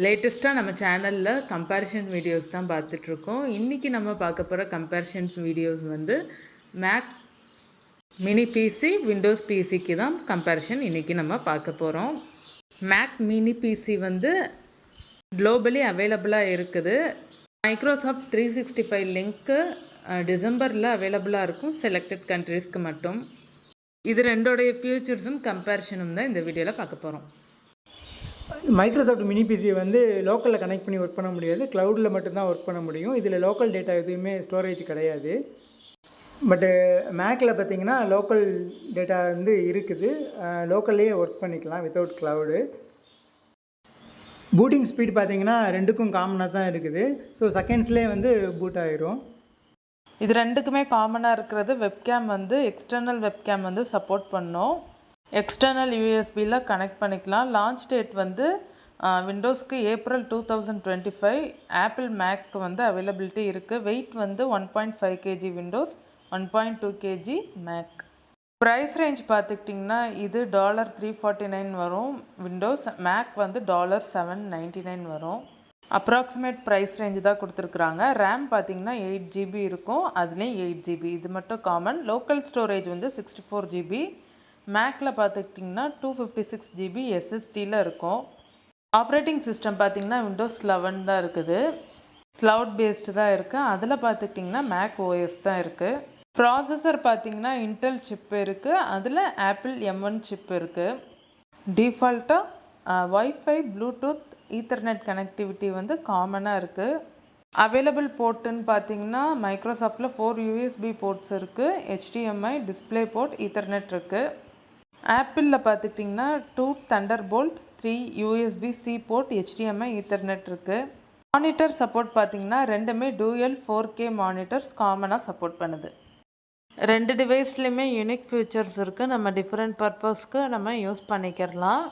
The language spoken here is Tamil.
லேட்டஸ்ட்டாக நம்ம சேனலில் கம்பேரிஷன் வீடியோஸ் தான் பார்த்துட்ருக்கோம். இன்றைக்கி நம்ம பார்க்க போகிற கம்பேரிஷன்ஸ் வீடியோஸ் வந்து மேக் மினி பிசி விண்டோஸ் பிசிக்கு தான் கம்பேரிஷன் இன்றைக்கி நம்ம பார்க்க போகிறோம். மேக் மினி பிசி வந்து குளோபலி அவைலபிளாக இருக்குது. மைக்ரோசாஃப்ட் 365 லிங்க்கு டிசம்பரில் அவைலபிளாக இருக்கும், செலக்டட் கண்ட்ரீஸ்க்கு மட்டும். இது ரெண்டோடைய ஃபியூச்சர்ஸும் கம்பேரிஷனும் தான் இந்த வீடியோவில் பார்க்க போகிறோம். மைக்ரோசாஃப்ட் மினி பிசியை வந்து லோக்கலில் கனெக்ட் பண்ணி ஒர்க் பண்ண முடியாது, க்ளவுடில் மட்டும்தான் ஒர்க் பண்ண முடியும். இதில் லோக்கல் டேட்டா எதுவுமே ஸ்டோரேஜ் கிடையாது. பட்டு மேக்கில் பார்த்திங்கன்னா லோக்கல் டேட்டா வந்து இருக்குது, லோக்கல்லையே ஒர்க் பண்ணிக்கலாம் வித்தவுட் க்ளவுடு. பூட்டிங் ஸ்பீட் பார்த்திங்கன்னா ரெண்டுக்கும் காமனாக தான் இருக்குது. ஸோ செகண்ட்ஸ்லேயே வந்து பூட் ஆகிரும். இது ரெண்டுக்குமே காமனாக இருக்கிறது வெப்கேம் வந்து எக்ஸ்டர்னல் வெப்கேம் வந்து சப்போர்ட் பண்ணோம். எக்ஸ்டர்னல் யூஎஸ்பியில் கனெக்ட் பண்ணிக்கலாம். லான்ச் டேட் வந்து விண்டோஸ்க்கு ஏப்ரல் 2025. ஆப்பிள் மேக் வந்து அவைலபிலிட்டி இருக்குது. வெயிட் வந்து 1.5 kg Windows, 1.2 kg Mac. Price range பார்த்துக்கிட்டிங்கன்னா இது $349 வரும் விண்டோஸ், மேக் வந்து $799 வரும். அப்ராக்சிமேட் ப்ரைஸ் ரேஞ்சு தான் கொடுத்துருக்குறாங்க. ரேம் பார்த்திங்கன்னா 8 GB இருக்கும், அதுலேயும் 8 GB இது மட்டும் காமன். லோக்கல் ஸ்டோரேஜ் வந்து 64 GB. மேக்கில் பார்த்துக்கிட்டிங்கன்னா 256 GB எஸ்எஸ்டியில் இருக்கும். ஆப்ரேட்டிங் சிஸ்டம் பார்த்திங்கன்னா விண்டோஸ் 11 தான் இருக்குது, க்ளவுட் பேஸ்டு தான் இருக்குது. அதில் பார்த்துக்கிட்டிங்கன்னா மேக் ஓஎஸ் தான் இருக்குது. ப்ராசஸர் பார்த்திங்கன்னா இன்டெல் சிப் இருக்குது, அதில் ஆப்பிள் M1 சிப் இருக்குது. டிஃபால்ட்டாக வைஃபை, ப்ளூடூத், ஈத்தர்நெட் கனெக்டிவிட்டி வந்து காமனாக இருக்குது. அவைலபிள் போர்ட்டுன்னு பார்த்தீங்கன்னா மைக்ரோசாஃப்டில் 4 USB போர்ட்ஸ் இருக்குது, HDMI, டிஸ்பிளே போர்ட், ஈத்தர்நெட் இருக்குது. ஆப்பிளில் பார்த்துக்கிட்டிங்கன்னா 2 Thunderbolt, 3 USB-C port, HDMI, Ethernet இருக்குது. மானிட்டர் சப்போர்ட் பார்த்திங்கன்னா ரெண்டுமே டூயல் 4K மானிட்டர்ஸ் காமனாக சப்போர்ட் பண்ணுது. ரெண்டு டிவைஸ்லேயுமே யூனிக் ஃபியூச்சர்ஸ் இருக்குது, நம்ம டிஃப்ரெண்ட் பர்பஸ்க்கு நம்ம யூஸ் பண்ணிக்கிறலாம்.